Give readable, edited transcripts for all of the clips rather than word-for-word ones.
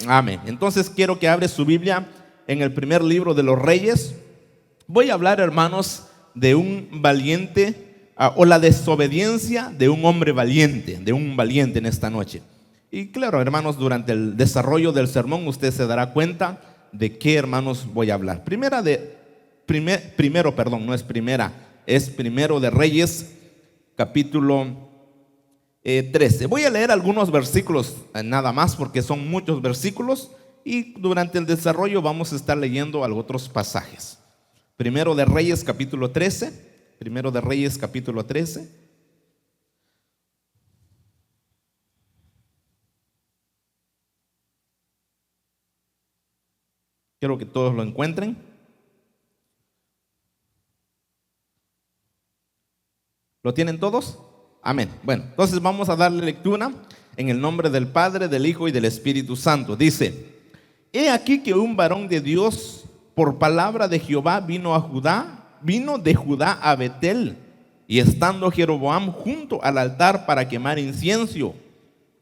Amén. Entonces quiero que abre su Biblia en el primer libro de los Reyes. Voy a hablar, hermanos, de un valiente o la desobediencia de un hombre valiente, de un valiente en esta noche. Y claro, hermanos, durante el desarrollo del sermón usted se dará cuenta de qué, hermanos, voy a hablar. Primero es Primero de Reyes, capítulo 13. Voy a leer algunos versículos nada más porque son muchos versículos y durante el desarrollo vamos a estar leyendo otros pasajes. Primero de Reyes capítulo 13. Primero de Reyes capítulo 13. Quiero que todos lo encuentren. ¿Lo tienen todos? Amén. Bueno, entonces vamos a darle lectura en el nombre del Padre, del Hijo y del Espíritu Santo. Dice: He aquí que un varón de Dios, por palabra de Jehová, vino de Judá a Betel, y estando Jeroboam junto al altar para quemar incienso,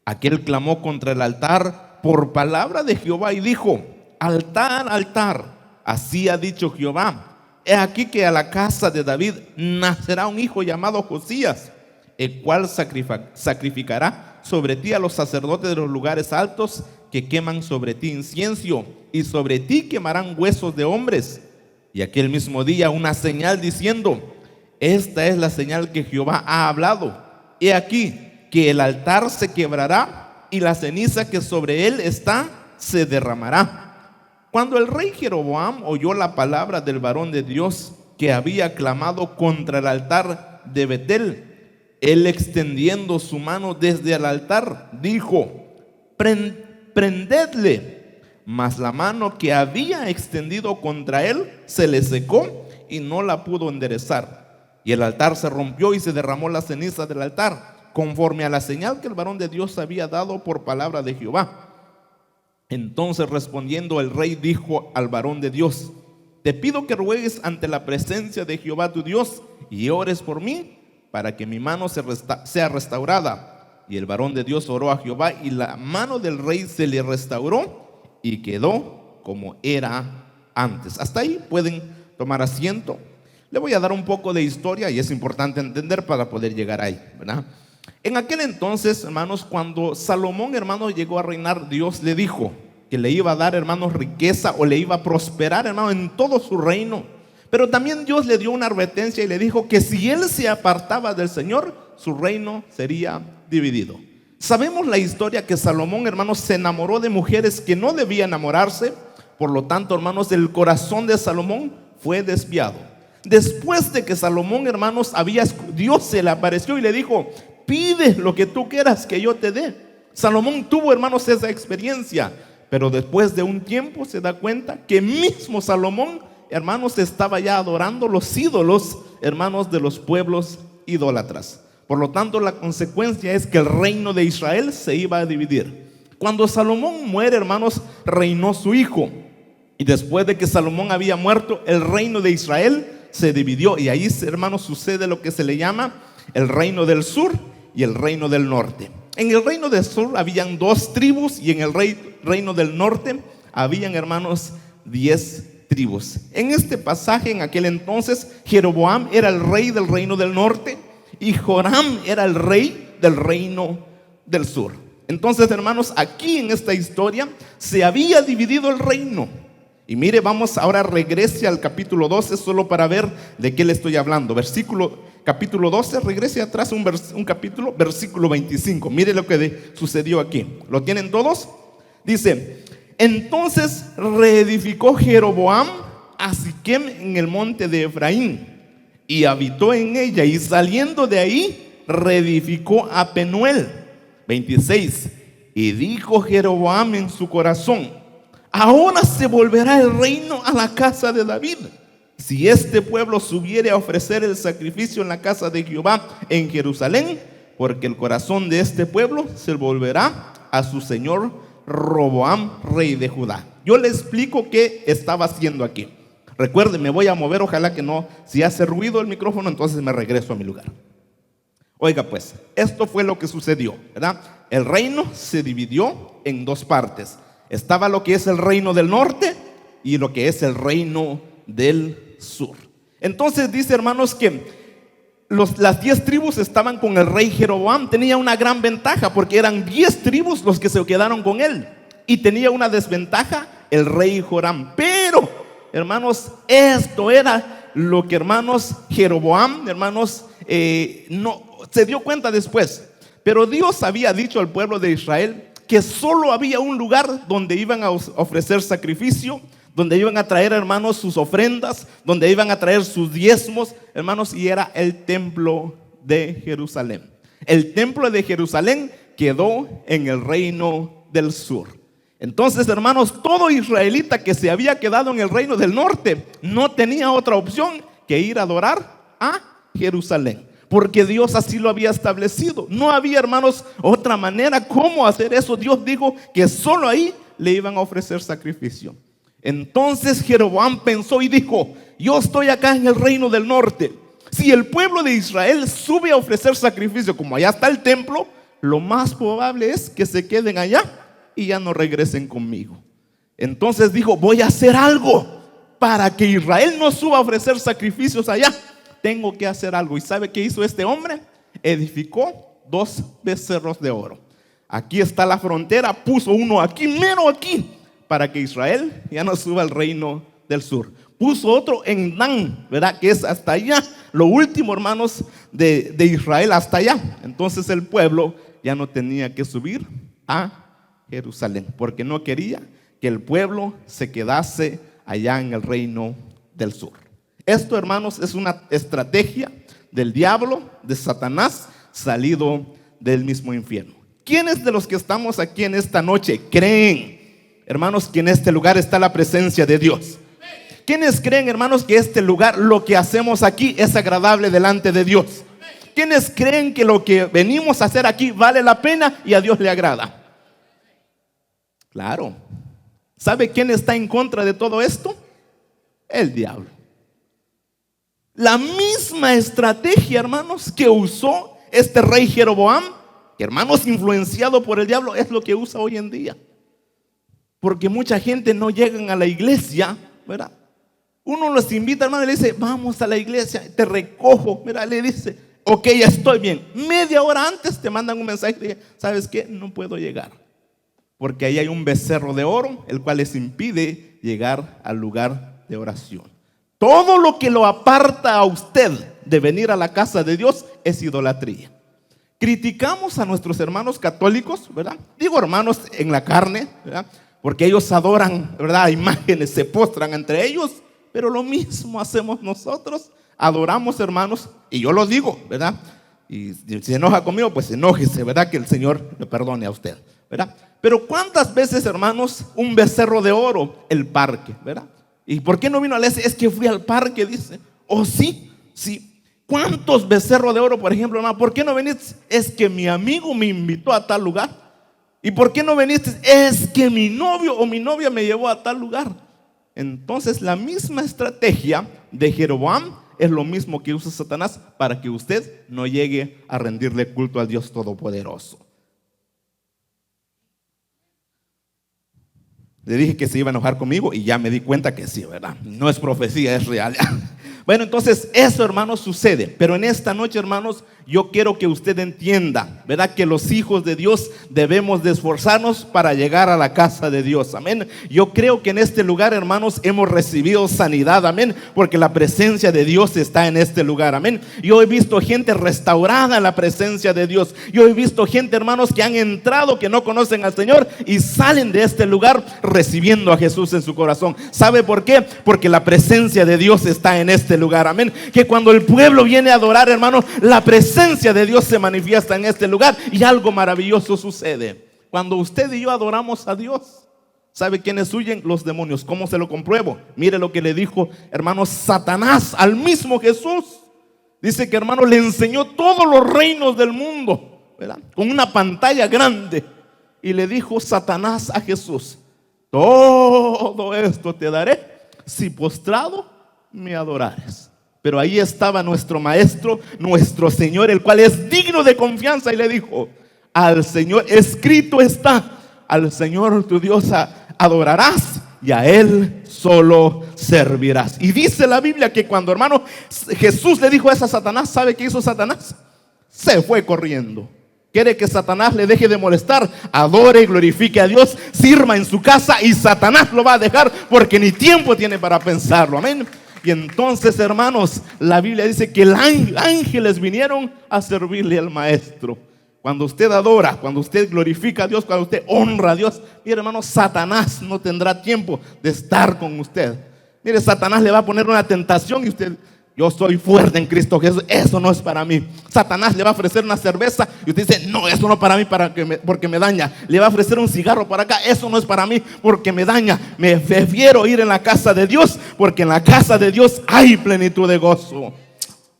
aquel clamó contra el altar por palabra de Jehová y dijo: Altar, altar, así ha dicho Jehová, he aquí que a la casa de David nacerá un hijo llamado Josías, el cual sacrificará sobre ti a los sacerdotes de los lugares altos, que queman sobre ti incienso, y sobre ti quemarán huesos de hombres. Y aquel mismo día una señal diciendo: esta es la señal que Jehová ha hablado. He aquí que el altar se quebrará, y la ceniza que sobre él está se derramará. Cuando el rey Jeroboam oyó la palabra del varón de Dios que había clamado contra el altar de Betel, él, extendiendo su mano desde el altar, dijo: prendedle. Mas la mano que había extendido contra él se le secó y no la pudo enderezar. Y el altar se rompió y se derramó la ceniza del altar, conforme a la señal que el varón de Dios había dado por palabra de Jehová. Entonces, respondiendo el rey, dijo al varón de Dios: te pido que ruegues ante la presencia de Jehová tu Dios y ores por mí, para que mi mano sea restaurada. Y el varón de Dios oró a Jehová, y la mano del rey se le restauró y quedó como era antes. Hasta ahí pueden tomar asiento. Le voy a dar un poco de historia y es importante entender para poder llegar ahí, ¿verdad? En aquel entonces, hermanos, cuando Salomón, hermanos, llegó a reinar, Dios le dijo que le iba a dar, hermanos, riqueza, o le iba a prosperar, hermanos, en todo su reino. Pero también Dios le dio una advertencia y le dijo que si él se apartaba del Señor, su reino sería dividido. Sabemos la historia que Salomón, hermanos, se enamoró de mujeres que no debía enamorarse. Por lo tanto, hermanos, el corazón de Salomón fue desviado. Después de que Salomón, hermanos, Dios se le apareció y le dijo: pide lo que tú quieras que yo te dé. Salomón tuvo, hermanos, esa experiencia, pero después de un tiempo se da cuenta que mismo Salomón, hermanos, estaba ya adorando los ídolos, hermanos, de los pueblos idólatras. Por lo tanto, la consecuencia es que el reino de Israel se iba a dividir. Cuando Salomón muere, hermanos, reinó su hijo, y después de que Salomón había muerto, el reino de Israel se dividió, y ahí, hermanos, sucede lo que se le llama el reino del sur y el reino del norte. En el reino del sur habían 2 tribus, y en el reino del norte habían, hermanos, 10 tribus. En este pasaje, en aquel entonces, Jeroboam era el rey del reino del norte y Joram era el rey del reino del sur. Entonces, hermanos, aquí en esta historia se había dividido el reino. Y mire, vamos ahora, regrese al capítulo 12 solo para ver de qué le estoy hablando. Capítulo 12, regrese atrás un capítulo, versículo 25. Mire lo que sucedió aquí. ¿Lo tienen todos? Dice: entonces reedificó Jeroboam a Siquem en el monte de Efraín, y habitó en ella, y saliendo de ahí reedificó a Penuel. 26. Y dijo Jeroboam en su corazón: ahora se volverá el reino a la casa de David, si este pueblo subiere a ofrecer el sacrificio en la casa de Jehová en Jerusalén, porque el corazón de este pueblo se volverá a su señor Roboam, rey de Judá. Yo le explico qué estaba haciendo aquí. Recuerden, me voy a mover, ojalá que no, si hace ruido el micrófono, entonces me regreso a mi lugar. Oiga pues, esto fue lo que sucedió, ¿verdad? El reino se dividió en 2 partes. Estaba lo que es el reino del norte y lo que es el reino del sur. Entonces dice, hermanos, que las 10 tribus estaban con el rey Jeroboam. Tenía una gran ventaja porque eran 10 tribus los que se quedaron con él, y tenía una desventaja el rey Joram. Pero, hermanos, esto era lo que, hermanos, Jeroboam, hermanos, no se dio cuenta después. Pero Dios había dicho al pueblo de Israel que solo había un lugar donde iban a ofrecer sacrificio, donde iban a traer, hermanos, sus ofrendas, donde iban a traer sus diezmos, hermanos, y era el templo de Jerusalén. El templo de Jerusalén quedó en el reino del sur. Entonces, hermanos, todo israelita que se había quedado en el reino del norte no tenía otra opción que ir a adorar a Jerusalén, porque Dios así lo había establecido. No había, hermanos, otra manera cómo hacer eso. Dios dijo que solo ahí le iban a ofrecer sacrificio. Entonces Jeroboam pensó y dijo: yo estoy acá en el reino del norte. Si el pueblo de Israel sube a ofrecer sacrificio, como allá está el templo, lo más probable es que se queden allá y ya no regresen conmigo. Entonces dijo: voy a hacer algo para que Israel no suba a ofrecer sacrificios allá. Tengo que hacer algo. ¿Y sabe qué hizo este hombre? Edificó 2 becerros de oro. Aquí está la frontera, puso uno aquí, mero aquí, para que Israel ya no suba al reino del sur. Puso otro en Dan, ¿verdad? Que es hasta allá, lo último, hermanos, de Israel, hasta allá. Entonces el pueblo ya no tenía que subir a Jerusalén, porque no quería que el pueblo se quedase allá en el reino del sur. Esto, hermanos, es una estrategia del diablo, de Satanás, salido del mismo infierno. ¿Quiénes de los que estamos aquí en esta noche creen, hermanos, que en este lugar está la presencia de Dios? ¿Quiénes creen, hermanos, que este lugar, lo que hacemos aquí, es agradable delante de Dios? ¿Quiénes creen que lo que venimos a hacer aquí vale la pena y a Dios le agrada? Claro. ¿Sabe quién está en contra de todo esto? El diablo. La misma estrategia, hermanos, que usó este rey Jeroboam, que, hermanos, influenciado por el diablo, es lo que usa hoy en día. Porque mucha gente no llegan a la iglesia, ¿verdad? Uno los invita, hermano, y le dice: vamos a la iglesia, te recojo, mira, le dice: ok, ya estoy bien. Media hora antes te mandan un mensaje y te dicen: ¿sabes qué? No puedo llegar, porque ahí hay un becerro de oro, el cual les impide llegar al lugar de oración. Todo lo que lo aparta a usted de venir a la casa de Dios es idolatría. Criticamos a nuestros hermanos católicos, ¿verdad? Digo hermanos en la carne, ¿verdad? Porque ellos adoran, ¿verdad?, imágenes, se postran entre ellos. Pero lo mismo hacemos nosotros. Adoramos, hermanos, y yo lo digo, ¿verdad? Y si se enoja conmigo, pues enójese, ¿verdad? Que el Señor le perdone a usted, ¿verdad? Pero ¿cuántas veces, hermanos, un becerro de oro, el parque, ¿verdad? ¿Y por qué no vino a la iglesia? Es que fui al parque, dice. ¿Oh, sí? Sí. ¿Cuántos becerros de oro, por ejemplo, hermano? ¿Por qué no veniste? Es que mi amigo me invitó a tal lugar. ¿Y por qué no viniste? Es que mi novio o mi novia me llevó a tal lugar. Entonces la misma estrategia de Jeroboam es lo mismo que usa Satanás para que usted no llegue a rendirle culto al Dios Todopoderoso. Le dije que se iba a enojar conmigo y ya me di cuenta que sí, ¿verdad? No es profecía, es real. Bueno, entonces eso, hermanos, sucede. Pero en esta noche, hermanos, yo quiero que usted entienda, ¿verdad?, que los hijos de Dios debemos de esforzarnos para llegar a la casa de Dios. Amén. Yo creo que en este lugar, hermanos, hemos recibido sanidad. Amén. Porque la presencia de Dios está en este lugar. Amén. Yo he visto gente restaurada en la presencia de Dios. Yo he visto gente, hermanos, que han entrado, que no conocen al Señor y salen de este lugar recibiendo a Jesús en su corazón. ¿Sabe por qué? Porque la presencia de Dios está en este lugar. Amén. Que cuando el pueblo viene a adorar, hermanos, la presencia de Dios se manifiesta en este lugar y algo maravilloso sucede. Cuando usted y yo adoramos a Dios, ¿sabe quiénes huyen? Los demonios. ¿Cómo se lo compruebo? Mire lo que le dijo, hermanos, Satanás al mismo Jesús. Dice que, hermano, le enseñó todos los reinos del mundo, ¿verdad?, con una pantalla grande, y le dijo Satanás a Jesús: todo esto te daré si postrado me adorares. Pero ahí estaba nuestro maestro, nuestro Señor, el cual es digno de confianza, y le dijo: al Señor, escrito está, al Señor tu Dios adorarás y a Él solo servirás. Y dice la Biblia que cuando, hermano, Jesús le dijo eso a Satanás, ¿sabe qué hizo Satanás? Se fue corriendo. Quiere que Satanás le deje de molestar, adore y glorifique a Dios, sirva en su casa, y Satanás lo va a dejar porque ni tiempo tiene para pensarlo. Amén. Y entonces, hermanos, la Biblia dice que ángeles vinieron a servirle al maestro. Cuando usted adora, cuando usted glorifica a Dios, cuando usted honra a Dios, mire, hermano, Satanás no tendrá tiempo de estar con usted. Mire, Satanás le va a poner una tentación y usted: yo soy fuerte en Cristo Jesús, eso no es para mí. Satanás le va a ofrecer una cerveza y usted dice: no, eso no es para mí, porque me daña. Le va a ofrecer un cigarro para acá, eso no es para mí porque me daña. Me prefiero ir en la casa de Dios, porque en la casa de Dios hay plenitud de gozo.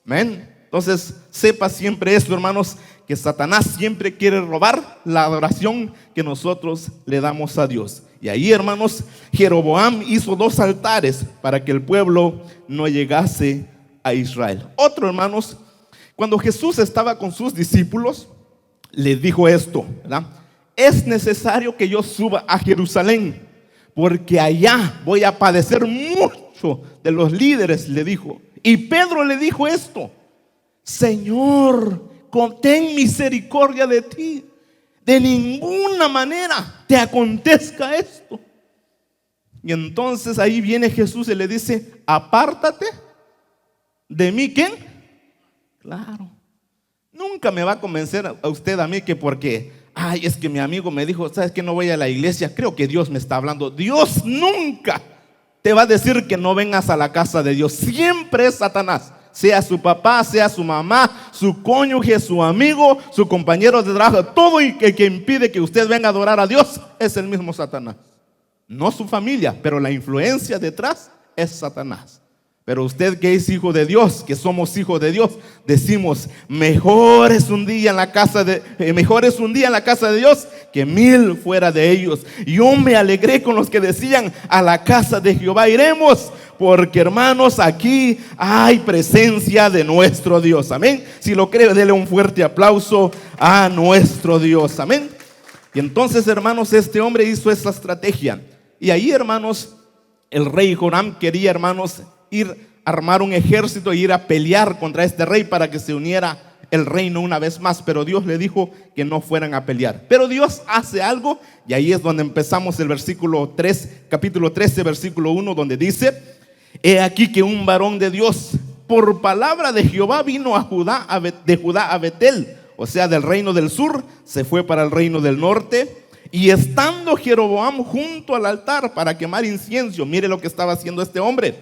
Amén. Entonces, sepa siempre esto, hermanos, que Satanás siempre quiere robar la adoración que nosotros le damos a Dios. Y ahí, hermanos, Jeroboam hizo 2 altares para que el pueblo no llegase a Israel. Otro, hermanos, cuando Jesús estaba con sus discípulos, les dijo esto, ¿verdad? Es necesario que yo suba a Jerusalén, porque allá voy a padecer mucho de los líderes, le dijo. Y Pedro le dijo esto: Señor, ten misericordia de ti, de ninguna manera te acontezca esto. Y entonces ahí viene Jesús y le dice: apártate de mí. ¿Quién? Claro, nunca me va a convencer a usted a mí que porque, es que mi amigo me dijo, ¿sabes que no voy a la iglesia? Creo que Dios me está hablando. Dios nunca te va a decir que no vengas a la casa de Dios. Siempre es Satanás. Sea su papá, sea su mamá, su cónyuge, su amigo, su compañero de trabajo, todo y que impide que usted venga a adorar a Dios es el mismo Satanás. No su familia, pero la influencia detrás es Satanás. Pero usted que es hijo de Dios, que somos hijos de Dios, decimos: mejor es un día en la casa de Dios que 1000 fuera de ellos. Yo me alegré con los que decían: a la casa de Jehová iremos, porque, hermanos, aquí hay presencia de nuestro Dios. Amén. Si lo cree, dele un fuerte aplauso a nuestro Dios. Amén. Y entonces, hermanos, este hombre hizo esta estrategia. Y ahí, hermanos, el rey Joram quería, hermanos, armar un ejército e ir a pelear contra este rey para que se uniera el reino una vez más, pero Dios le dijo que no fueran a pelear. Pero Dios hace algo, y ahí es donde empezamos el versículo 3, capítulo 13, versículo 1, donde dice: he aquí que un varón de Dios, por palabra de Jehová, vino de Judá a Betel, o sea, del reino del sur, se fue para el reino del norte. Y estando Jeroboam junto al altar para quemar incienso, mire lo que estaba haciendo este hombre.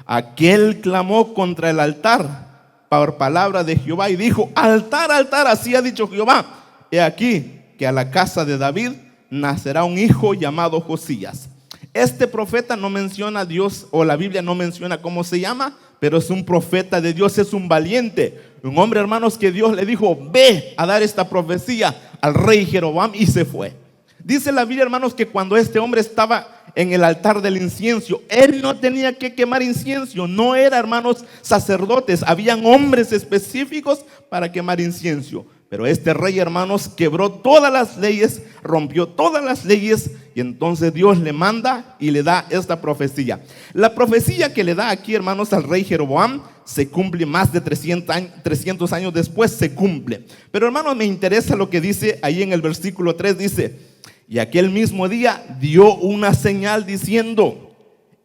Aquel clamó contra el altar por palabra de Jehová y dijo: altar, altar, así ha dicho Jehová, he aquí que a la casa de David nacerá un hijo llamado Josías. Este profeta no menciona a Dios, o la Biblia no menciona cómo se llama, pero es un profeta de Dios, es un valiente, un hombre, hermanos, que Dios le dijo: ve a dar esta profecía al rey Jeroboam, y se fue. Dice la Biblia, hermanos, que cuando este hombre estaba en el altar del incienso, él no tenía que quemar incienso, no era, hermanos, sacerdotes, habían hombres específicos para quemar incienso. Pero este rey, hermanos, quebró todas las leyes, rompió todas las leyes, y entonces Dios le manda y le da esta profecía. La profecía que le da aquí, hermanos, al rey Jeroboam se cumple más de 300 años después, se cumple. Pero, hermanos, me interesa lo que dice ahí en el versículo 3, dice: y aquel mismo día dio una señal diciendo: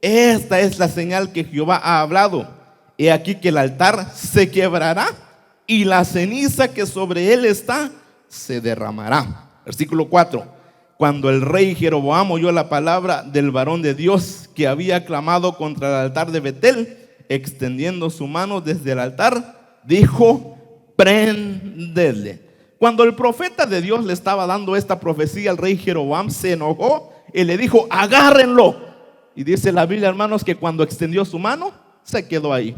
esta es la señal que Jehová ha hablado. He aquí que el altar se quebrará y la ceniza que sobre él está se derramará. Versículo 4. Cuando el rey Jeroboam oyó la palabra del varón de Dios que había clamado contra el altar de Betel, extendiendo su mano desde el altar, dijo: prendedle. Cuando el profeta de Dios le estaba dando esta profecía, el rey Jeroboam se enojó y le dijo: agárrenlo. Y dice la Biblia, hermanos, que cuando extendió su mano, se quedó ahí.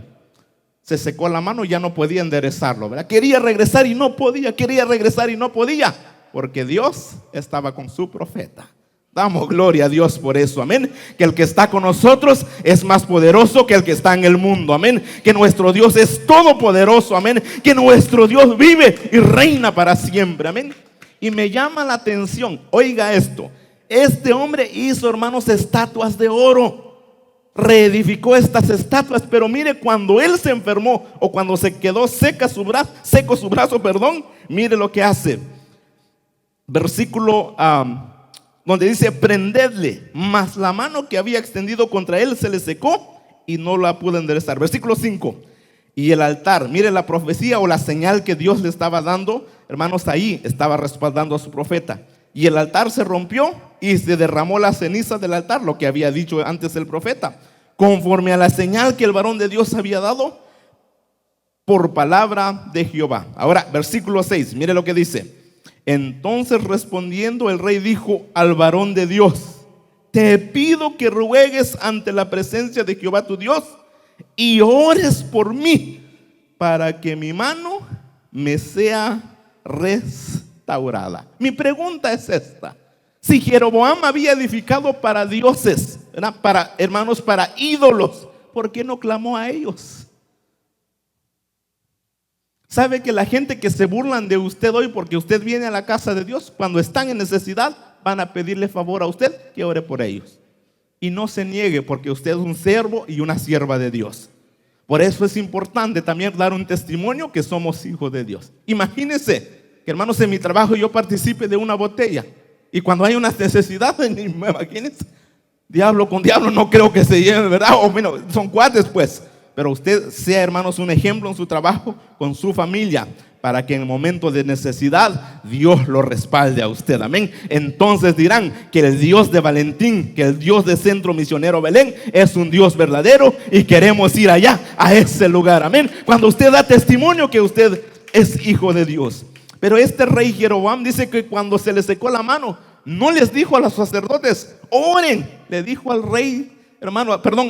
Se secó la mano y ya no podía enderezarlo, ¿verdad? Quería regresar y no podía, quería regresar y no podía, porque Dios estaba con su profeta. Damos gloria a Dios por eso, amén. Que el que está con nosotros es más poderoso que el que está en el mundo, amén. Que nuestro Dios es todopoderoso, amén. Que nuestro Dios vive y reina para siempre, amén. Y me llama la atención, oiga esto: Este hombre hizo, hermanos, estatuas de oro. Reedificó estas estatuas, pero mire, cuando él se enfermó o cuando se quedó seco su brazo, mire lo que hace. Versículo donde dice: prendedle, mas la mano que había extendido contra él se le secó y no la pudo enderezar. Versículo 5. Y el altar, mire la profecía o la señal que Dios le estaba dando, hermanos, ahí estaba respaldando a su profeta. Y el altar se rompió y se derramó la ceniza del altar, lo que había dicho antes el profeta, conforme a la señal que el varón de Dios había dado por palabra de Jehová. Ahora, versículo 6, mire lo que dice. Entonces respondiendo el rey dijo al varón de Dios: te pido que ruegues ante la presencia de Jehová tu Dios y ores por mí para que mi mano me sea restaurada. Mi pregunta es esta: si Jeroboam había edificado para dioses, para hermanos, para ídolos, ¿por qué no clamó a ellos? ¿Sabe que la gente que se burlan de usted hoy porque usted viene a la casa de Dios, cuando están en necesidad, van a pedirle favor a usted que ore por ellos? Y no se niegue, porque usted es un siervo y una sierva de Dios. Por eso es importante también dar un testimonio que somos hijos de Dios. Imagínense que, hermanos, en mi trabajo yo participe de una botella, y cuando hay una necesidad, imagínense, diablo con diablo no creo que se lleve, ¿verdad? O bueno, son cuates pues. Pero usted sea, hermanos, un ejemplo en su trabajo, con su familia, para que en el momento de necesidad Dios lo respalde a usted, amén. Entonces dirán que el Dios de Valentín, que el Dios de Centro Misionero Belén es un Dios verdadero, y queremos ir allá, a ese lugar, amén. Cuando usted da testimonio que usted es hijo de Dios. Pero este rey Jeroboam dice que cuando se le secó la mano, no les dijo a los sacerdotes: oren. Le dijo al rey,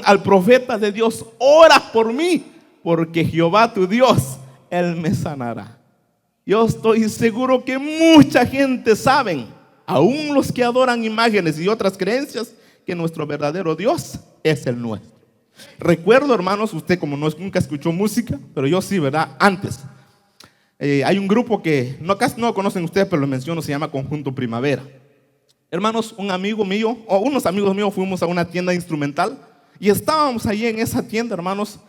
al profeta de Dios: ora por mí, porque Jehová tu Dios, Él me sanará. Yo estoy seguro que mucha gente saben, aún los que adoran imágenes y otras creencias, que nuestro verdadero Dios es el nuestro. Recuerdo, hermanos, usted como nunca escuchó música, pero yo sí, ¿verdad? Antes. Hay un grupo que casi no lo conocen ustedes, pero lo menciono, se llama Conjunto Primavera. Hermanos, un amigo mío o unos amigos míos fuimos a una tienda instrumental y estábamos allí en esa tienda, hermanos,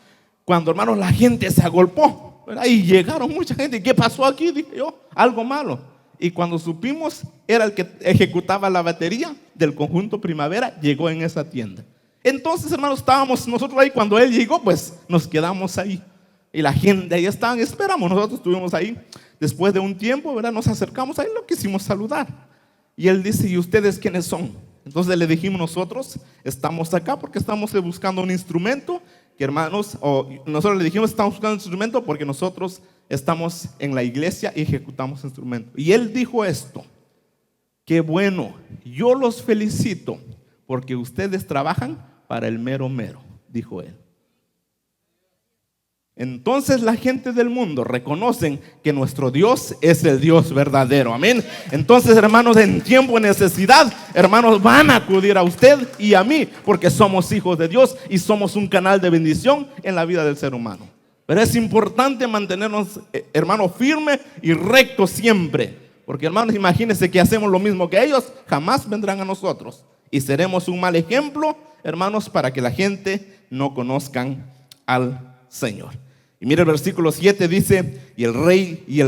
cuando, hermanos, la gente se agolpó, ¿verdad? Y llegaron mucha gente. ¿Qué pasó aquí? Dije yo, algo malo. Y cuando supimos, era el que ejecutaba la batería del Conjunto Primavera, llegó en esa tienda. Entonces, hermanos, estábamos nosotros ahí. Cuando él llegó, pues nos quedamos ahí. Y la gente ahí estaban, esperamos, nosotros estuvimos ahí. Después de un tiempo, ¿verdad? Nos acercamos ahí, lo quisimos saludar. Y él dice: ¿y ustedes quiénes son? Entonces le dijimos: nosotros estamos acá porque estamos buscando un instrumento, que, hermanos, nosotros le dijimos: estamos buscando un instrumento porque nosotros estamos en la iglesia y ejecutamos instrumentos. Y él dijo esto: qué bueno, yo los felicito porque ustedes trabajan para el mero mero, dijo él. Entonces la gente del mundo reconocen que nuestro Dios es el Dios verdadero, amén. Entonces, hermanos, en tiempo de necesidad, hermanos, van a acudir a usted y a mí, porque somos hijos de Dios y somos un canal de bendición en la vida del ser humano. Pero es importante mantenernos, hermanos, firmes y rectos siempre, porque, hermanos, imagínense que hacemos lo mismo que ellos, jamás vendrán a nosotros y seremos un mal ejemplo, hermanos, para que la gente no conozcan al Señor. Y mire el versículo 7, dice: y el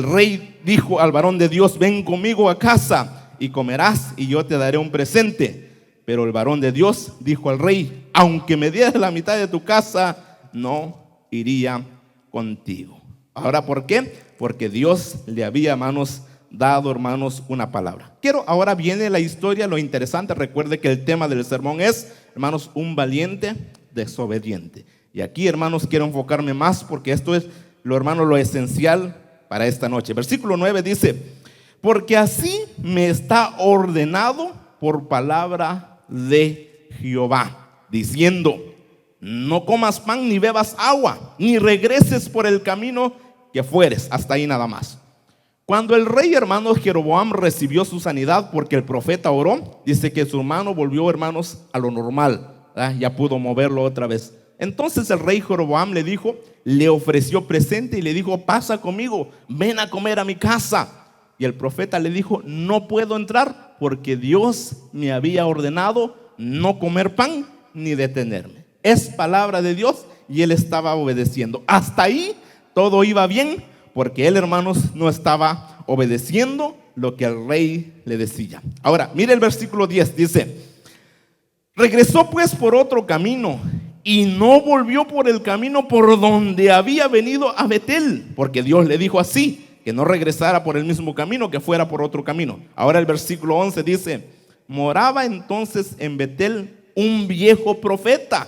rey dijo al varón de Dios: ven conmigo a casa y comerás y yo te daré un presente. Pero el varón de Dios dijo al rey: aunque me dieras la mitad de tu casa, no iría contigo. Ahora, ¿por qué? Porque Dios le había, hermanos, dado, hermanos, una palabra. Ahora viene la historia, lo interesante. Recuerde que el tema del sermón es, hermanos, un valiente desobediente. Y aquí, hermanos, quiero enfocarme más porque esto es lo esencial para esta noche. Versículo 9 dice: porque así me está ordenado por palabra de Jehová, diciendo: no comas pan ni bebas agua, ni regreses por el camino que fueres. Hasta ahí nada más. Cuando el rey, hermanos, Jeroboam recibió su sanidad porque el profeta oró, dice que su mano volvió, hermanos, a lo normal, ¿verdad? Ya pudo moverlo otra vez. Entonces el rey Jeroboam le ofreció presente y le dijo: pasa conmigo, ven a comer a mi casa. Y el profeta le dijo: no puedo entrar porque Dios me había ordenado no comer pan ni detenerme. Es palabra de Dios y él estaba obedeciendo. Hasta ahí todo iba bien, porque él, hermanos, no estaba obedeciendo lo que el rey le decía. Ahora, mire el versículo 10, dice: regresó pues por otro camino y no volvió por el camino por donde había venido a Betel, porque Dios le dijo así, que no regresara por el mismo camino, que fuera por otro camino. Ahora el versículo 11 dice: moraba entonces en Betel un viejo profeta,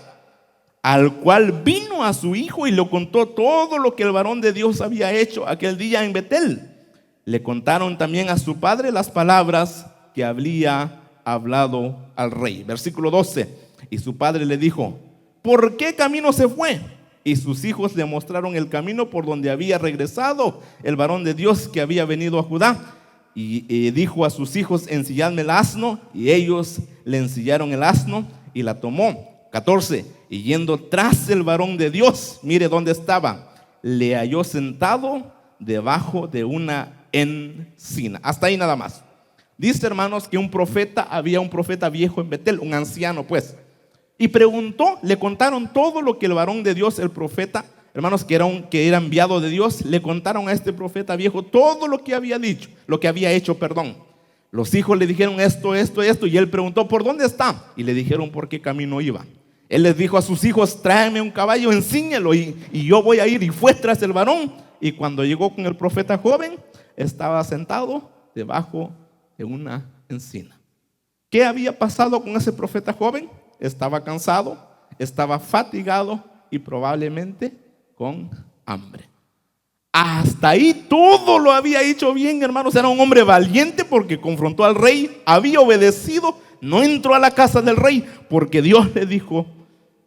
al cual vino a su hijo y le contó todo lo que el varón de Dios había hecho aquel día en Betel. Le contaron también a su padre las palabras que había hablado al rey. Versículo 12: y su padre le dijo: ¿por qué camino se fue? Y sus hijos le mostraron el camino por donde había regresado el varón de Dios que había venido a Judá. Y dijo a sus hijos: ensilladme el asno. Y ellos le ensillaron el asno y la tomó. 14: y yendo tras el varón de Dios, mire dónde estaba, le halló sentado debajo de una encina. Hasta ahí nada más. Dice, hermanos, que había un profeta viejo en Betel, un anciano pues, y preguntó, le contaron todo lo que el varón de Dios, el profeta, hermanos, que era enviado de Dios, le contaron a este profeta viejo todo lo que había dicho, lo que había hecho, perdón. Los hijos le dijeron esto, y él preguntó: ¿por dónde está? Y le dijeron por qué camino iba. Él les dijo a sus hijos: tráeme un caballo, ensíñelo y yo voy a ir. Y fue tras el varón, y cuando llegó con el profeta joven, estaba sentado debajo de una encina. ¿Qué había pasado con ese profeta joven? Estaba cansado, estaba fatigado y probablemente con hambre. Hasta ahí todo lo había hecho bien, hermanos. Era un hombre valiente porque confrontó al rey, había obedecido, no entró a la casa del rey porque Dios le dijo.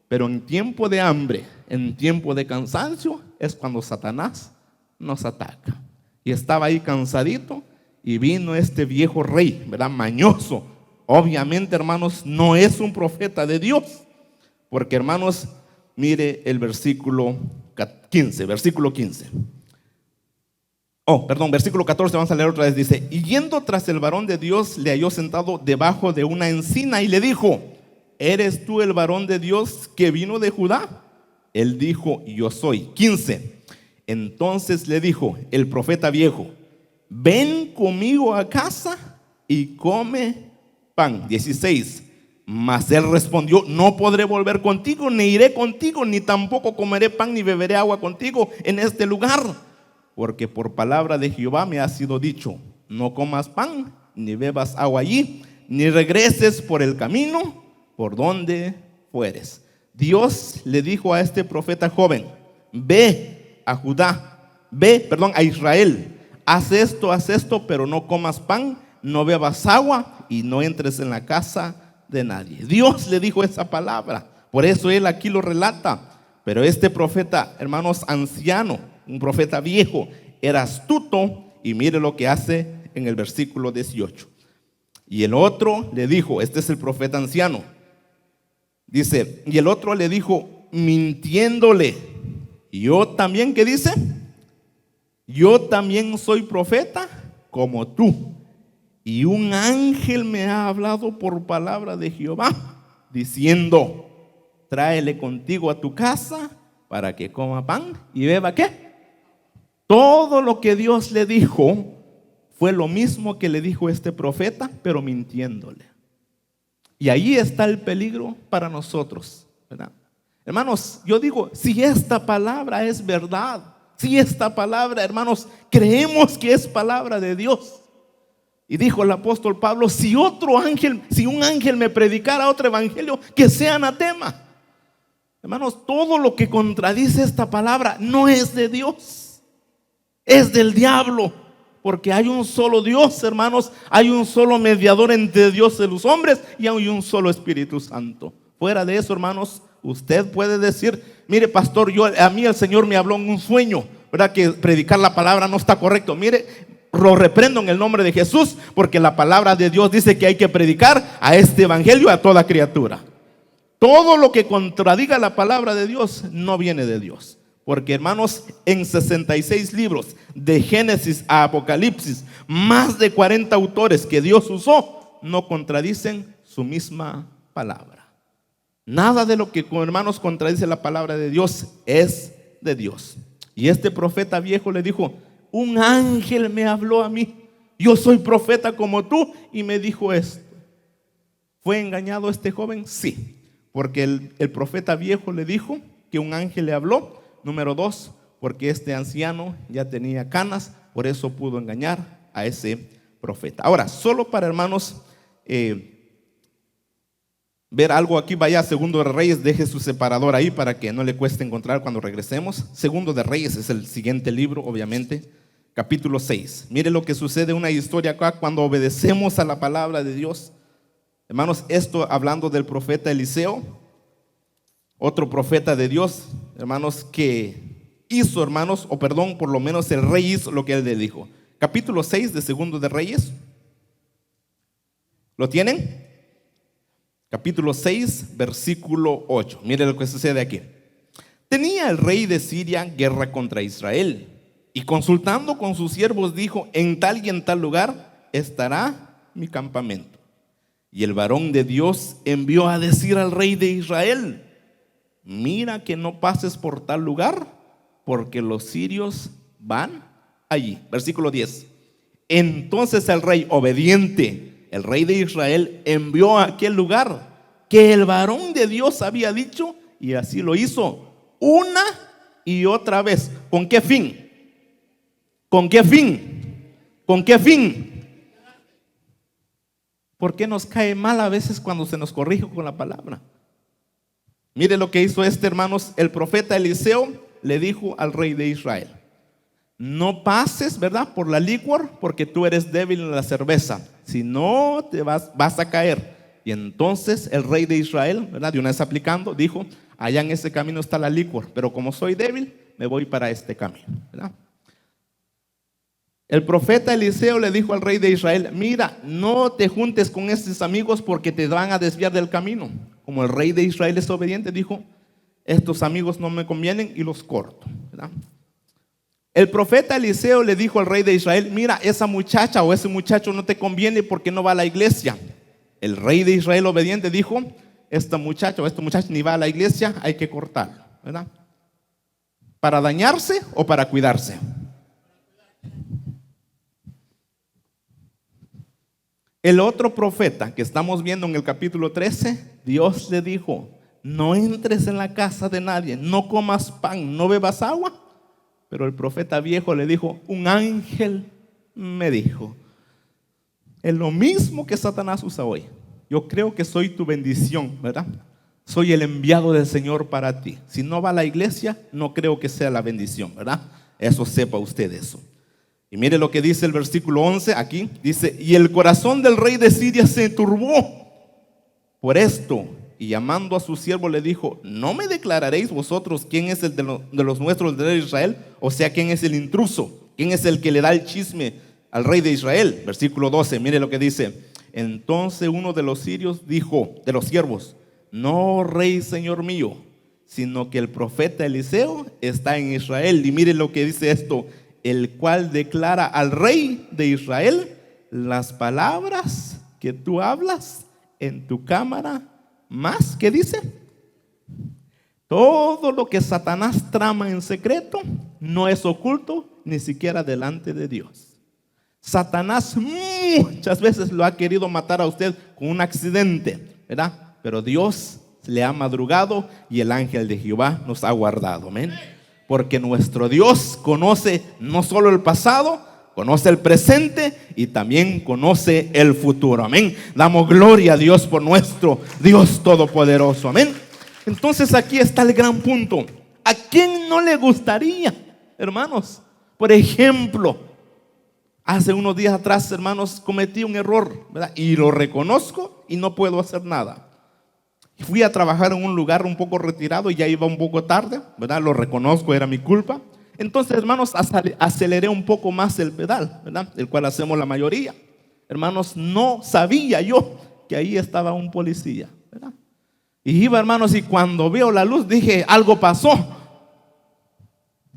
Pero en tiempo de hambre, en tiempo de cansancio, es cuando Satanás nos ataca. Y estaba ahí cansadito y vino este viejo rey, ¿verdad? Mañoso. Obviamente, hermanos, no es un profeta de Dios, porque, hermanos, mire el versículo 15, versículo 15. Versículo 14, vamos a leer otra vez. Dice: y yendo tras el varón de Dios, le halló sentado debajo de una encina y le dijo: ¿eres tú el varón de Dios que vino de Judá? Él dijo: yo soy. 15. Entonces le dijo el profeta viejo: ven conmigo a casa y come pan. 16. Mas él respondió: no podré volver contigo, ni iré contigo, ni tampoco comeré pan ni beberé agua contigo en este lugar, porque por palabra de Jehová me ha sido dicho: no comas pan ni bebas agua allí, ni regreses por el camino por donde fueres. Dios le dijo a este profeta joven: ve a a Israel, haz esto, pero no comas pan, no bebas agua y no entres en la casa de nadie. Dios le dijo esa palabra, por eso él aquí lo relata. Pero este profeta, hermanos, anciano, un profeta viejo, era astuto, y mire lo que hace en el versículo 18. Y el otro le dijo, este es el profeta anciano, dice: y el otro le dijo, mintiéndole: yo también, ¿qué dice? Yo también soy profeta como tú, y un ángel me ha hablado por palabra de Jehová, diciendo: tráele contigo a tu casa para que coma pan y beba ¿qué? Todo lo que Dios le dijo fue lo mismo que le dijo este profeta, pero mintiéndole. Y ahí está el peligro para nosotros, ¿verdad? Hermanos, yo digo, si esta palabra es verdad, si esta palabra, hermanos, creemos que es palabra de Dios. Y dijo el apóstol Pablo: si un ángel me predicara otro evangelio, que sea anatema. Hermanos, todo lo que contradice esta palabra no es de Dios, es del diablo. Porque hay un solo Dios, hermanos, hay un solo mediador entre Dios y los hombres, y hay un solo Espíritu Santo. Fuera de eso, hermanos, usted puede decir: mire, pastor, a mí el Señor me habló en un sueño, ¿verdad? Que predicar la palabra no está correcto. Mire, lo reprendo en el nombre de Jesús, porque la palabra de Dios dice que hay que predicar a este evangelio a toda criatura. Todo lo que contradiga la palabra de Dios no viene de Dios. Porque, hermanos, en 66 libros, de Génesis a Apocalipsis, más de 40 autores que Dios usó, no contradicen su misma palabra. Nada de lo que, hermanos, contradice la palabra de Dios es de Dios. Y este profeta viejo le dijo: un ángel me habló a mí, yo soy profeta como tú, y me dijo esto. ¿Fue engañado este joven? Sí, porque el profeta viejo le dijo que un ángel le habló. Número 2, porque este anciano ya tenía canas, por eso pudo engañar a ese profeta. Ahora, solo para, hermanos, ver algo aquí, vaya a Segundo de Reyes, deje su separador ahí para que no le cueste encontrar cuando regresemos. Segundo de Reyes es el siguiente libro, obviamente, capítulo 6. Mire lo que sucede, una historia acá cuando obedecemos a la palabra de Dios. Hermanos, esto hablando del profeta Eliseo, otro profeta de Dios, hermanos, que hizo, hermanos, o perdón, por lo menos el rey hizo lo que él le dijo. Capítulo 6 de Segundo de Reyes. ¿Lo tienen? Capítulo 6, versículo 8. Mire lo que sucede aquí. Tenía el rey de Siria guerra contra Israel, y consultando con sus siervos dijo: en tal y en tal lugar estará mi campamento. Y el varón de Dios envió a decir al rey de Israel: mira que no pases por tal lugar, porque los sirios van allí. Versículo 10. Entonces el rey obediente, el rey de Israel, envió a aquel lugar que el varón de Dios había dicho, y así lo hizo una y otra vez. ¿Con qué fin? ¿Con qué fin? ¿Con qué fin? ¿Por qué nos cae mal a veces cuando se nos corrige con la palabra? Mire lo que hizo hermanos, el profeta Eliseo le dijo al rey de Israel: no pases, ¿verdad?, por la licor, porque tú eres débil en la cerveza, si no te vas a caer. Y entonces el rey de Israel, ¿verdad?, de una vez aplicando, dijo: allá en ese camino está la licor, pero como soy débil, me voy para este camino, ¿verdad? El profeta Eliseo le dijo al rey de Israel: mira, no te juntes con estos amigos porque te van a desviar del camino. Como el rey de Israel es obediente, dijo: estos amigos no me convienen y los corto, ¿verdad? El profeta Eliseo le dijo al rey de Israel: mira, esa muchacha o ese muchacho no te conviene porque no va a la iglesia. El rey de Israel obediente dijo: esta muchacha o este muchacho ni va a la iglesia, hay que cortarlo, ¿verdad? ¿Para dañarse o para cuidarse? El otro profeta que estamos viendo en el capítulo 13, Dios le dijo: no entres en la casa de nadie, no comas pan, no bebas agua. Pero el profeta viejo le dijo: un ángel me dijo. Es lo mismo que Satanás usa hoy. Yo creo que soy tu bendición, ¿verdad? Soy el enviado del Señor para ti. Si no va a la iglesia, no creo que sea la bendición, ¿verdad? Eso sepa usted eso. Y mire lo que dice el versículo 11 aquí. Dice: y el corazón del rey de Siria se turbó por esto, y llamando a su siervo le dijo: ¿no me declararéis vosotros quién es el de los nuestros de Israel? O sea, ¿quién es el intruso? ¿Quién es el que le da el chisme al rey de Israel? Versículo 12, mire lo que dice. Entonces uno de los sirios dijo, de los siervos: no, rey, señor mío, sino que el profeta Eliseo está en Israel. Y mire lo que dice esto: el cual declara al rey de Israel las palabras que tú hablas en tu cámara. Más, ¿qué dice? Todo lo que Satanás trama en secreto no es oculto ni siquiera delante de Dios. Satanás muchas veces lo ha querido matar a usted con un accidente, ¿verdad? Pero Dios le ha madrugado y el ángel de Jehová nos ha guardado, amén. Porque nuestro Dios conoce no solo el pasado, conoce el presente y también conoce el futuro, amén. Damos gloria a Dios por nuestro Dios todopoderoso, amén. Entonces aquí está el gran punto. ¿A quién no le gustaría, hermanos? Por ejemplo, hace unos días atrás, hermanos, cometí un error, ¿verdad? Y lo reconozco y no puedo hacer nada. Fui a trabajar en un lugar un poco retirado y ya iba un poco tarde, ¿verdad? Lo reconozco, era mi culpa. Entonces, hermanos, aceleré un poco más el pedal, ¿verdad? El cual hacemos la mayoría. Hermanos, no sabía yo que ahí estaba un policía, ¿verdad? Y iba, hermanos, y cuando veo la luz dije: algo pasó.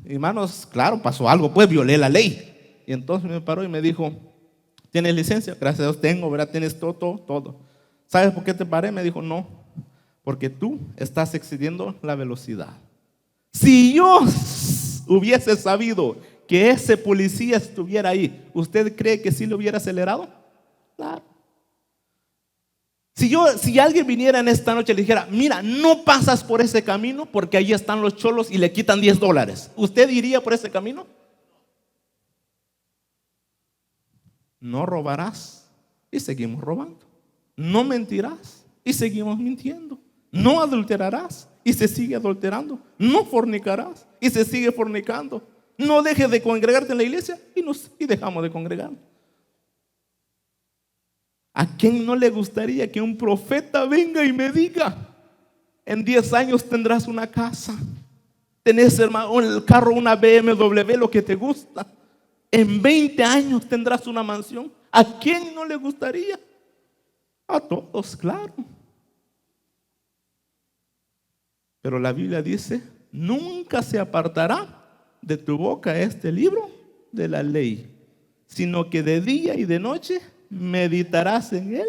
hermanos, claro, pasó algo, pues violé la ley. Y entonces me paró y me dijo, ¿tienes licencia? Gracias a Dios tengo, ¿verdad? Tienes todo. ¿Sabes por qué te paré? Me dijo, no, porque tú estás excediendo la velocidad. Si yo hubiese sabido que ese policía estuviera ahí, ¿usted cree que sí lo hubiera acelerado? Claro. Si alguien viniera en esta noche y le dijera, mira, no pasas por ese camino porque ahí están los cholos y le quitan $10, ¿usted iría por ese camino? No robarás y seguimos robando. No mentirás y seguimos mintiendo. No adulterarás y se sigue adulterando. No fornicarás y se sigue fornicando. No dejes de congregarte en la iglesia y dejamos de congregar. ¿A quién no le gustaría que un profeta venga y me diga, en 10 años tendrás una casa, tenés, hermano, el carro, una BMW, lo que te gusta, en 20 años tendrás una mansión? ¿A quién no le gustaría? A todos, claro. Pero la Biblia dice, nunca se apartará de tu boca este libro de la ley, sino que de día y de noche meditarás en él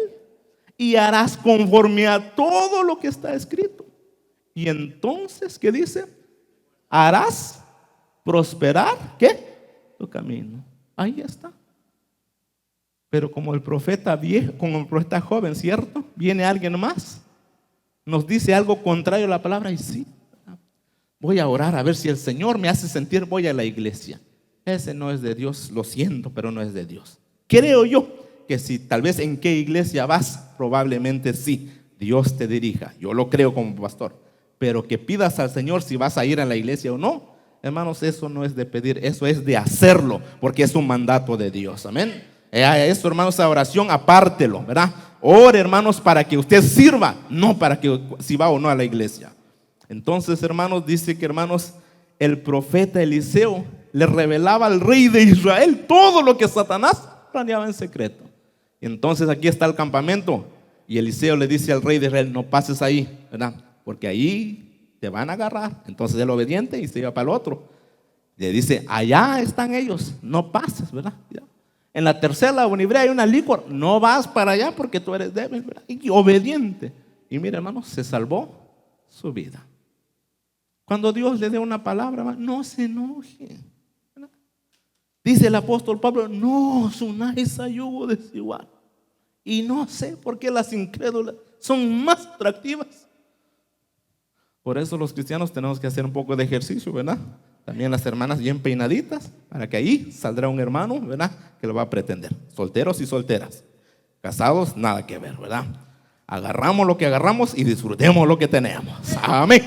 y harás conforme a todo lo que está escrito. Y entonces, ¿qué dice? Harás prosperar, ¿qué? Tu camino. Ahí está. Pero como el profeta viejo, como el profeta joven, ¿cierto? Viene alguien más, nos dice algo contrario a la palabra y sí, voy a orar a ver si el Señor me hace sentir, voy a la iglesia. Ese no es de Dios, lo siento, pero no es de Dios. Creo yo que si tal vez en qué iglesia vas, probablemente sí, Dios te dirija. Yo lo creo como pastor. Pero que pidas al Señor si vas a ir a la iglesia o no, hermanos, eso no es de pedir, eso es de hacerlo, porque es un mandato de Dios. Amén. Eso, hermanos, esa oración apártelo, ¿verdad? Ore, hermanos, para que usted sirva, no para que si va o no a la iglesia. Entonces, hermanos, dice que, hermanos, el profeta Eliseo le revelaba al rey de Israel todo lo que Satanás planeaba en secreto. Y entonces aquí está el campamento y Eliseo le dice al rey de Israel, no pases ahí, ¿verdad? Porque ahí te van a agarrar. Entonces el obediente y se iba para el otro. Le dice, allá están ellos, no pases, ¿verdad? En la tercera unidad hay una licor, no vas para allá porque tú eres débil, ¿verdad? Y obediente. Y mira, hermanos, se salvó su vida. Cuando Dios le dé una palabra, no se enoje. Dice el apóstol Pablo, no os unáis a yugo desigual. Y no sé por qué las incrédulas son más atractivas. Por eso los cristianos tenemos que hacer un poco de ejercicio, ¿verdad? También las hermanas bien peinaditas, para que ahí saldrá un hermano, ¿verdad? Que lo va a pretender. Solteros y solteras. Casados, nada que ver, ¿verdad? Agarramos lo que agarramos y disfrutemos lo que tenemos. Amén.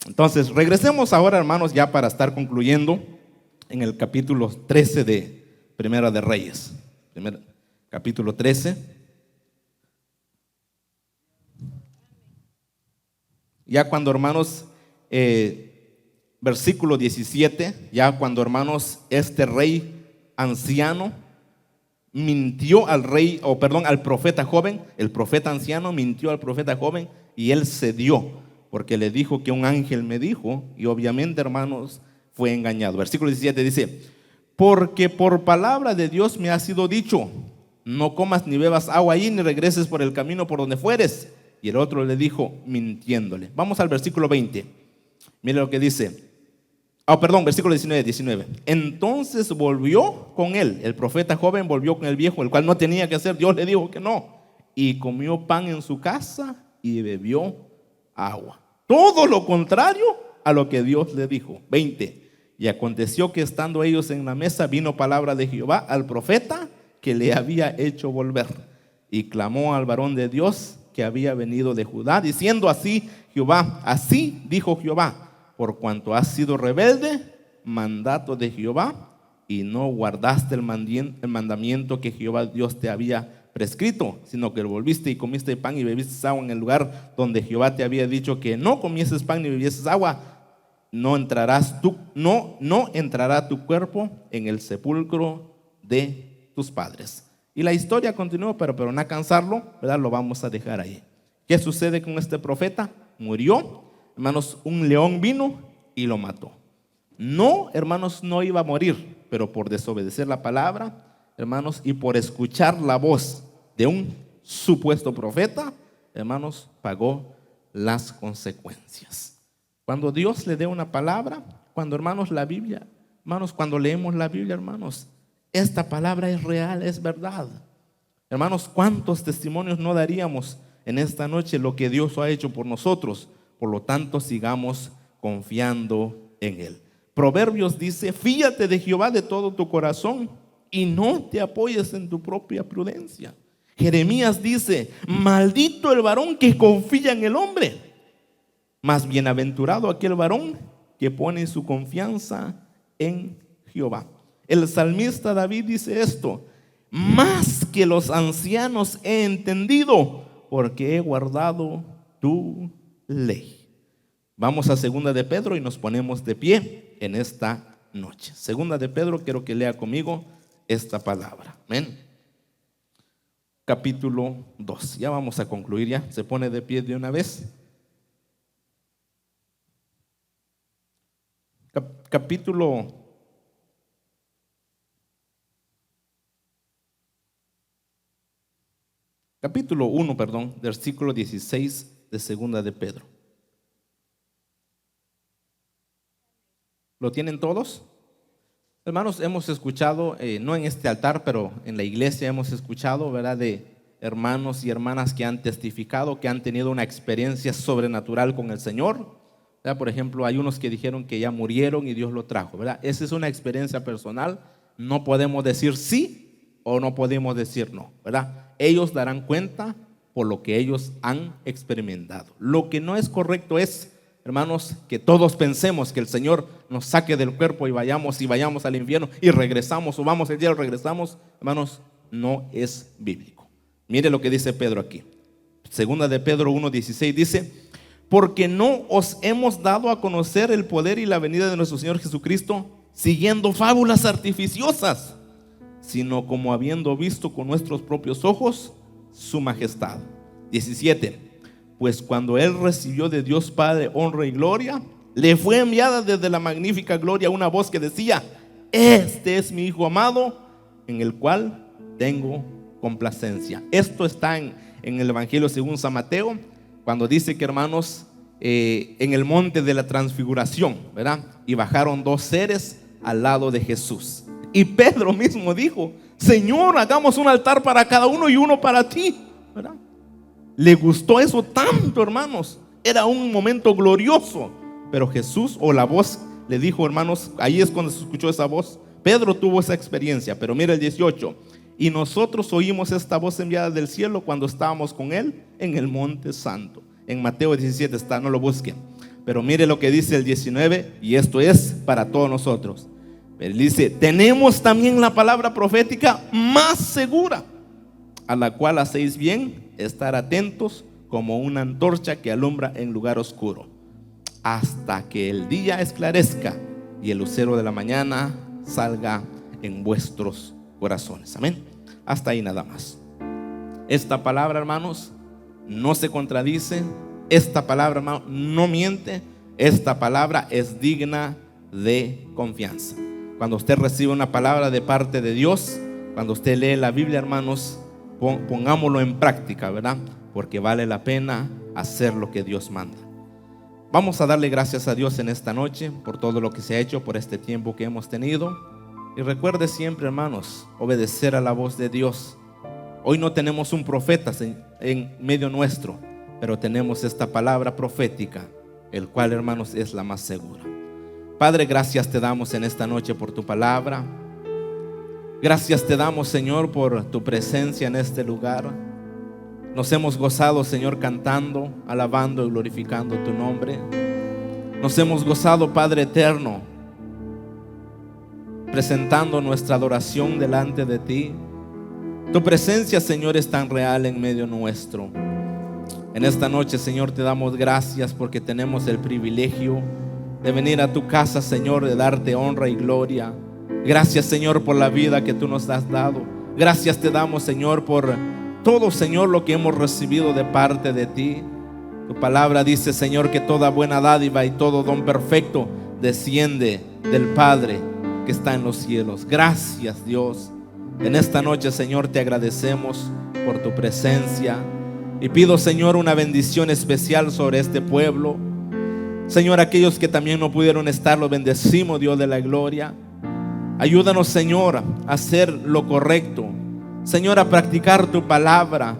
Entonces, regresemos ahora, hermanos, ya para estar concluyendo en el capítulo 13 de Primera de Reyes. Capítulo 13. Ya cuando, hermanos, versículo 17, ya cuando, hermanos, este rey anciano mintió al rey, al profeta joven, el profeta anciano mintió al profeta joven y él cedió, porque le dijo que un ángel me dijo, y obviamente, hermanos, fue engañado. Versículo 17 dice, porque por palabra de Dios me ha sido dicho, no comas ni bebas agua ahí, ni regreses por el camino por donde fueres. Y el otro le dijo, mintiéndole. Vamos al versículo 20. Mire lo que dice. Versículo 19. Entonces volvió con él, el profeta joven volvió con el viejo, el cual no tenía que hacer, Dios le dijo que no. Y comió pan en su casa y bebió agua. Todo lo contrario a lo que Dios le dijo. 20. Y aconteció que estando ellos en la mesa, vino palabra de Jehová al profeta que le había hecho volver. Y clamó al varón de Dios que había venido de Judá, diciendo así dijo Jehová, por cuanto has sido rebelde, mandato de Jehová, y no guardaste el mandamiento que Jehová Dios te había prescrito, sino que volviste y comiste pan y bebiste agua en el lugar donde Jehová te había dicho que no comieses pan ni bebieses agua, no entrará tu cuerpo en el sepulcro de tus padres. Y la historia continúa, pero no cansarlo, ¿verdad? Lo vamos a dejar ahí. ¿Qué sucede con este profeta? Murió, hermanos, un león vino y lo mató. No, hermanos, no iba a morir, pero por desobedecer la palabra, hermanos, y por escuchar la voz de un supuesto profeta, hermanos, pagó las consecuencias. Cuando Dios le dé una palabra, cuando, hermanos, la Biblia, hermanos, cuando leemos la Biblia, hermanos, esta palabra es real, es verdad. Hermanos, ¿cuántos testimonios no daríamos en esta noche lo que Dios ha hecho por nosotros? Por lo tanto, sigamos confiando en Él. Proverbios dice: fíate de Jehová de todo tu corazón y no te apoyes en tu propia prudencia. Jeremías dice: maldito el varón que confía en el hombre, mas bienaventurado aquel varón que pone su confianza en Jehová. El salmista David dice esto: más que los ancianos he entendido, porque he guardado tu ley. Vamos a segunda de Pedro y nos ponemos de pie en esta noche. Segunda de Pedro, quiero que lea conmigo esta palabra. Amén. Capítulo 2. Ya vamos a concluir ya. Se pone de pie de una vez. Capítulo 1, versículo 16 de segunda de Pedro. ¿Lo tienen todos? Hermanos, hemos escuchado, no en este altar, pero en la iglesia hemos escuchado, ¿verdad?, de hermanos y hermanas que han testificado, que han tenido una experiencia sobrenatural con el Señor, ¿verdad? Por ejemplo, hay unos que dijeron que ya murieron y Dios lo trajo, ¿verdad? Esa es una experiencia personal. No podemos decir sí o no podemos decir no, ¿verdad? Ellos darán cuenta por lo que ellos han experimentado. Lo que no es correcto es, hermanos, que todos pensemos que el Señor nos saque del cuerpo y vayamos al infierno y regresamos, o vamos el día y regresamos. Hermanos, no es bíblico. Mire lo que dice Pedro aquí. Segunda de Pedro 1:16 dice: porque no os hemos dado a conocer el poder y la venida de nuestro Señor Jesucristo siguiendo fábulas artificiosas, sino como habiendo visto con nuestros propios ojos su majestad. 17: pues cuando Él recibió de Dios Padre honra y gloria, le fue enviada desde la magnífica gloria una voz que decía: este es mi Hijo amado, en el cual tengo complacencia. Esto está en el Evangelio según San Mateo, cuando dice que, hermanos, en el monte de la transfiguración, ¿verdad?, y bajaron dos seres al lado de Jesús. Y Pedro mismo dijo: Señor, hagamos un altar para cada uno y uno para ti, ¿verdad? Le gustó eso tanto, hermanos. Era un momento glorioso. Pero Jesús, o la voz, le dijo, hermanos, ahí es cuando se escuchó esa voz. Pedro tuvo esa experiencia. Pero mira el 18: y nosotros oímos esta voz enviada del cielo cuando estábamos con Él en el monte santo. En Mateo 17 está, no lo busquen. Pero mire lo que dice el 19, y esto es para todos nosotros. Él dice: tenemos también la palabra profética más segura, a la cual hacéis bien estar atentos como una antorcha que alumbra en lugar oscuro, hasta que el día esclarezca y el lucero de la mañana salga en vuestros corazones. Amén. Hasta ahí nada más. Esta palabra, hermanos, no se contradice. Esta palabra, hermano, no miente. Esta palabra es digna de confianza. Cuando usted recibe una palabra de parte de Dios, cuando usted lee la Biblia, hermanos, pongámoslo en práctica, ¿verdad? Porque vale la pena hacer lo que Dios manda. Vamos a darle gracias a Dios en esta noche por todo lo que se ha hecho, por este tiempo que hemos tenido. Y recuerde siempre, hermanos, obedecer a la voz de Dios. Hoy no tenemos un profeta en medio nuestro, pero tenemos esta palabra profética, el cual, hermanos, es la más segura. Padre, gracias te damos en esta noche por tu palabra. Gracias te damos, Señor, por tu presencia en este lugar. Nos hemos gozado, Señor, cantando, alabando y glorificando tu nombre. Nos hemos gozado, Padre eterno, presentando nuestra adoración delante de ti. Tu presencia, Señor, es tan real en medio nuestro. En esta noche, Señor, te damos gracias porque tenemos el privilegio de venir a tu casa, Señor, de darte honra y gloria. Gracias, Señor, por la vida que tú nos has dado. Gracias te damos, Señor, por todo, Señor, lo que hemos recibido de parte de ti. Tu palabra dice, Señor, que toda buena dádiva y todo don perfecto desciende del Padre que está en los cielos. Gracias, Dios. En esta noche, Señor, te agradecemos por tu presencia y pido, Señor, una bendición especial sobre este pueblo. Señor, aquellos que también no pudieron estar, los bendecimos, Dios de la gloria. Ayúdanos, Señor, a hacer lo correcto, Señor, a practicar tu palabra.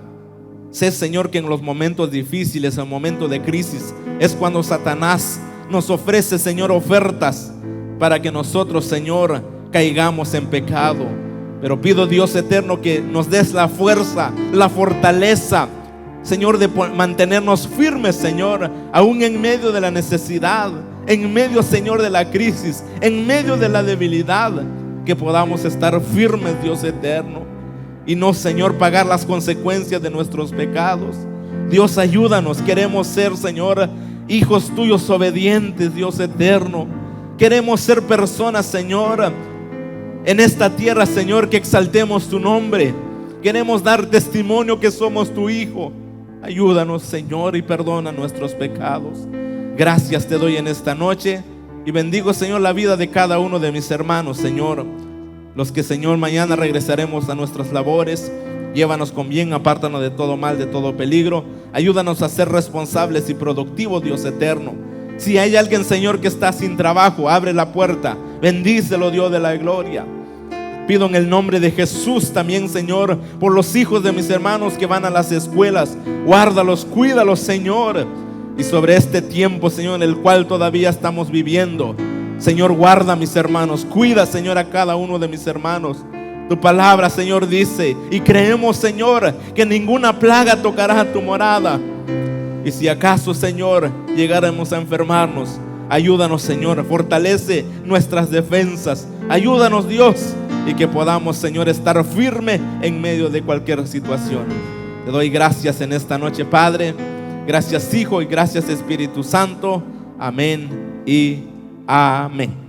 Sé, Señor, que en los momentos difíciles, en momentos de crisis, es cuando Satanás nos ofrece, Señor, ofertas para que nosotros, Señor, caigamos en pecado. Pero pido, Dios eterno, que nos des la fuerza, la fortaleza, Señor, de mantenernos firmes, Señor, aún en medio de la necesidad, en medio, Señor, de la crisis, en medio de la debilidad, que podamos estar firmes, Dios eterno, y no, Señor, pagar las consecuencias de nuestros pecados. Dios, ayúdanos. Queremos ser, Señor, hijos tuyos obedientes, Dios eterno. Queremos ser personas, Señor, en esta tierra, Señor, que exaltemos tu nombre. Queremos dar testimonio que somos tu hijo. Ayúdanos, Señor, y perdona nuestros pecados. Gracias te doy en esta noche y bendigo, Señor, la vida de cada uno de mis hermanos, Señor. Los que, Señor, mañana regresaremos a nuestras labores. Llévanos con bien, apártanos de todo mal, de todo peligro. Ayúdanos a ser responsables y productivos, Dios eterno. Si hay alguien, Señor, que está sin trabajo, abre la puerta. Bendícelo, Dios de la gloria. Pido en el nombre de Jesús también, Señor, por los hijos de mis hermanos que van a las escuelas. Guárdalos, cuídalos, Señor. Y sobre este tiempo, Señor, en el cual todavía estamos viviendo, Señor, guarda a mis hermanos. Cuida, Señor, a cada uno de mis hermanos. Tu palabra, Señor, dice, y creemos, Señor, que ninguna plaga tocará tu morada. Y si acaso, Señor, llegáramos a enfermarnos, ayúdanos, Señor, fortalece nuestras defensas. Ayúdanos, Dios, y que podamos, Señor, estar firme en medio de cualquier situación. Te doy gracias en esta noche, Padre. Gracias, Hijo, y gracias, Espíritu Santo. Amén y amén.